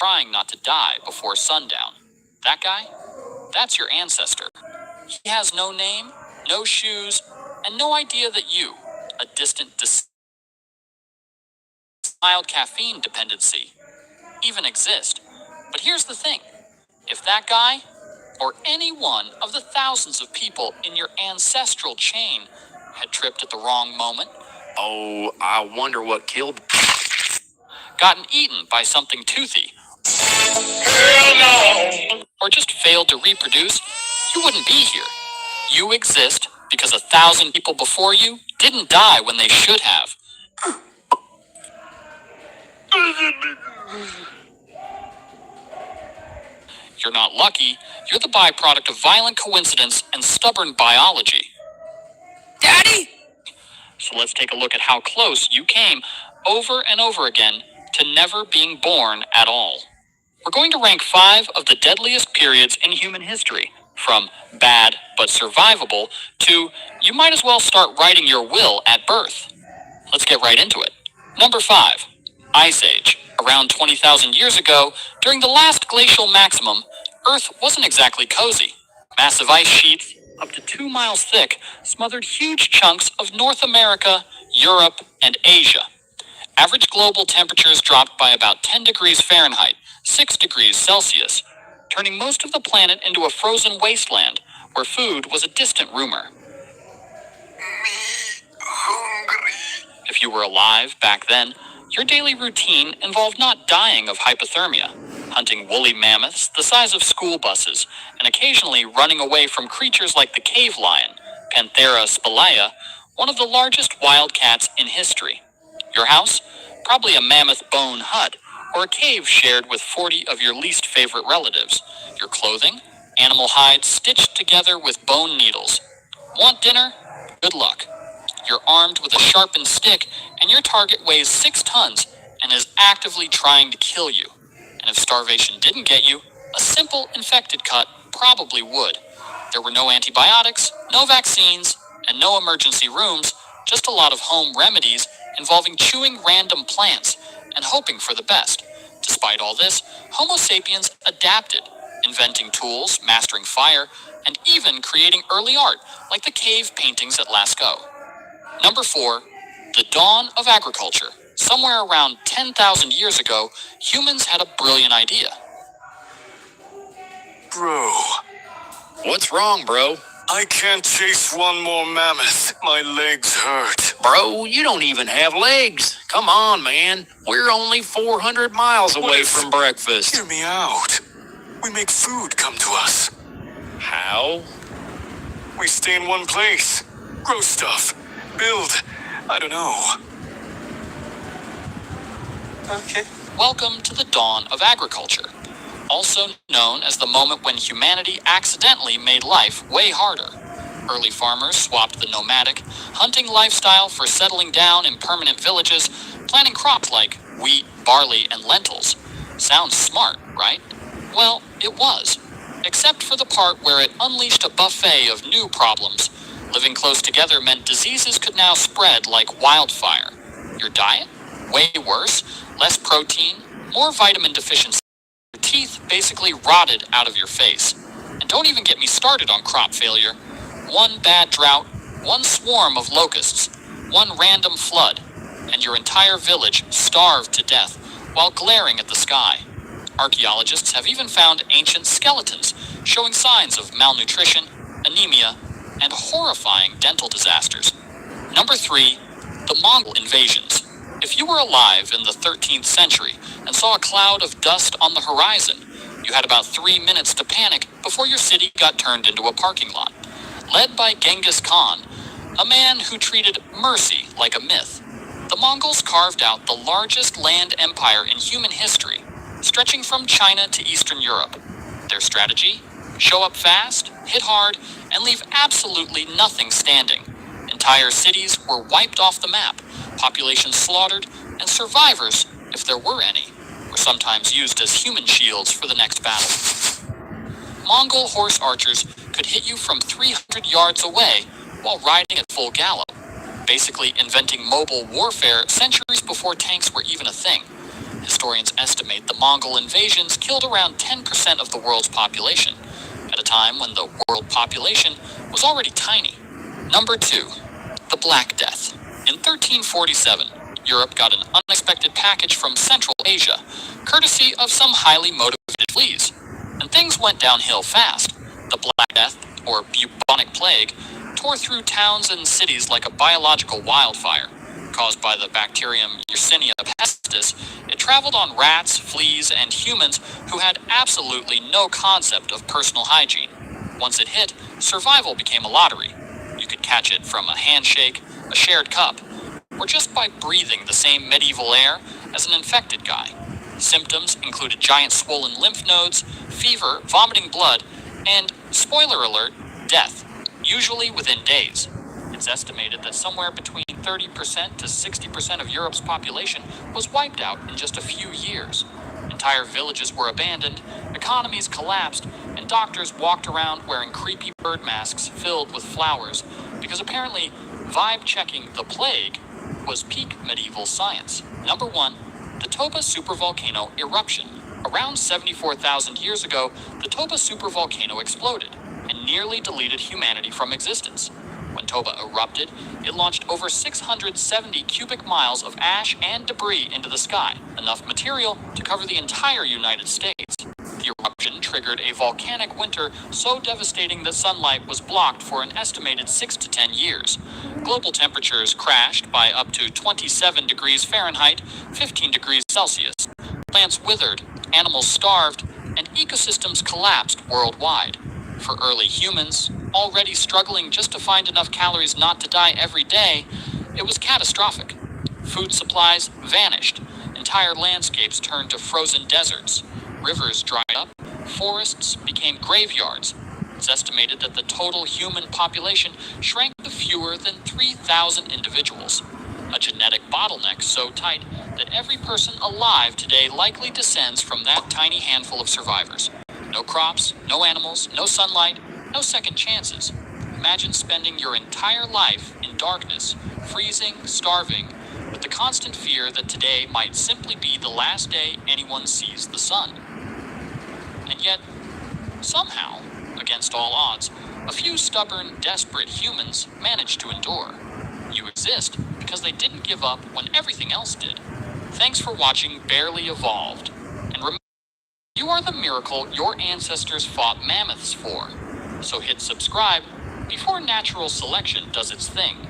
trying not to die before sundown. That guy? That's your ancestor. He has no name, no shoes, and no idea that you, a distant, mild caffeine dependency, even exist. But here's the thing. If that guy, or any one of the thousands of people in your ancestral chain, had tripped at the wrong moment, Oh, I wonder what killed... gotten eaten by something toothy, or just failed to reproduce, you wouldn't be here. You exist because 1,000 people before you didn't die when they should have. You're not lucky. You're the byproduct of violent coincidence and stubborn biology. Daddy? So let's take a look at how close you came over and over again to never being born at all. We're going to rank 5 of the deadliest periods in human history, from bad but survivable to you might as well start writing your will at birth. Let's get right into it. Number 5, Ice Age. Around 20,000 years ago, during the last glacial maximum, Earth wasn't exactly cozy. Massive ice sheets, up to 2 miles thick, smothered huge chunks of North America, Europe, and Asia. Average global temperatures dropped by about 10 degrees Fahrenheit, 6 degrees Celsius, turning most of the planet into a frozen wasteland where food was a distant rumor. Hungry. If you were alive back then, your daily routine involved not dying of hypothermia, hunting woolly mammoths the size of school buses, and occasionally running away from creatures like the cave lion, Panthera spelaea, one of the largest wild cats in history. Your house? Probably a mammoth bone hut, or a cave shared with 40 of your least favorite relatives. Your clothing? Animal hides stitched together with bone needles. Want dinner? Good luck. You're armed with a sharpened stick, and your target weighs 6 tons and is actively trying to kill you. And if starvation didn't get you, a simple infected cut probably would. There were no antibiotics, no vaccines, and no emergency rooms, just a lot of home remedies involving chewing random plants and hoping for the best. Despite all this, Homo sapiens adapted, inventing tools, mastering fire, and even creating early art like the cave paintings at Lascaux. Number 4, the dawn of agriculture. Somewhere around 10,000 years ago, humans had a brilliant idea. Bro, What's wrong, bro? I can't chase one more mammoth. My legs hurt. Bro, you don't even have legs. Come on, man. We're only 400 miles away What if- from breakfast. Hear me out. We make food come to us. How? We stay in one place. Grow stuff. Build. I don't know. Okay. Welcome to the dawn of agriculture, also known as the moment when humanity accidentally made life way harder. Early farmers swapped the nomadic, hunting lifestyle for settling down in permanent villages, planting crops like wheat, barley, and lentils. Sounds smart, right? Well, it was, except for the part where it unleashed a buffet of new problems. Living close together meant diseases could now spread like wildfire. Your diet? Way worse. Less protein, more vitamin deficiency. Your teeth basically rotted out of your face. And don't even get me started on crop failure. One bad drought, one swarm of locusts, one random flood, and your entire village starved to death while glaring at the sky. Archaeologists have even found ancient skeletons showing signs of malnutrition, anemia, and horrifying dental disasters. Number 3, the Mongol invasions. If you were alive in the 13th century and saw a cloud of dust on the horizon, you had about 3 minutes to panic before your city got turned into a parking lot. Led by Genghis Khan, a man who treated mercy like a myth, the Mongols carved out the largest land empire in human history, stretching from China to Eastern Europe. Their strategy? Show up fast, hit hard, and leave absolutely nothing standing. Entire cities were wiped off the map, populations slaughtered, and survivors, if there were any, were sometimes used as human shields for the next battle. Mongol horse archers could hit you from 300 yards away while riding at full gallop, basically inventing mobile warfare centuries before tanks were even a thing. Historians estimate the Mongol invasions killed around 10% of the world's population, at a time when the world population was already tiny. Number 2. The Black Death. In 1347, Europe got an unexpected package from Central Asia, courtesy of some highly motivated fleas. And things went downhill fast. The Black Death, or bubonic plague, tore through towns and cities like a biological wildfire. Caused by the bacterium Yersinia pestis, it traveled on rats, fleas, and humans who had absolutely no concept of personal hygiene. Once it hit, survival became a lottery. You could catch it from a handshake, a shared cup, or just by breathing the same medieval air as an infected guy. Symptoms included giant swollen lymph nodes, fever, vomiting blood, and, spoiler alert, death, usually within days. It's estimated that somewhere between 30% to 60% of Europe's population was wiped out in just a few years. Entire villages were abandoned, economies collapsed, and doctors walked around wearing creepy bird masks filled with flowers, because apparently vibe-checking the plague was peak medieval science. Number 1. The Toba supervolcano eruption. Around 74,000 years ago, the Toba supervolcano exploded and nearly deleted humanity from existence. When Toba erupted, it launched over 670 cubic miles of ash and debris into the sky, enough material to cover the entire United States. The eruption triggered a volcanic winter so devastating that sunlight was blocked for an estimated 6 to 10 years. Global temperatures crashed by up to 27 degrees Fahrenheit, 15 degrees Celsius. Plants withered, animals starved, and ecosystems collapsed worldwide. For early humans, already struggling just to find enough calories not to die every day, it was catastrophic. Food supplies vanished. Entire landscapes turned to frozen deserts. Rivers dried up. Forests became graveyards. It's estimated that the total human population shrank to fewer than 3,000 individuals. A genetic bottleneck so tight that every person alive today likely descends from that tiny handful of survivors. No crops, no animals, no sunlight, no second chances. Imagine spending your entire life in darkness, freezing, starving, with the constant fear that today might simply be the last day anyone sees the sun. And yet, somehow, against all odds, a few stubborn, desperate humans managed to endure. You exist because they didn't give up when everything else did. Thanks for watching Barely Evolved. And remember, you are the miracle your ancestors fought mammoths for. So hit subscribe before natural selection does its thing.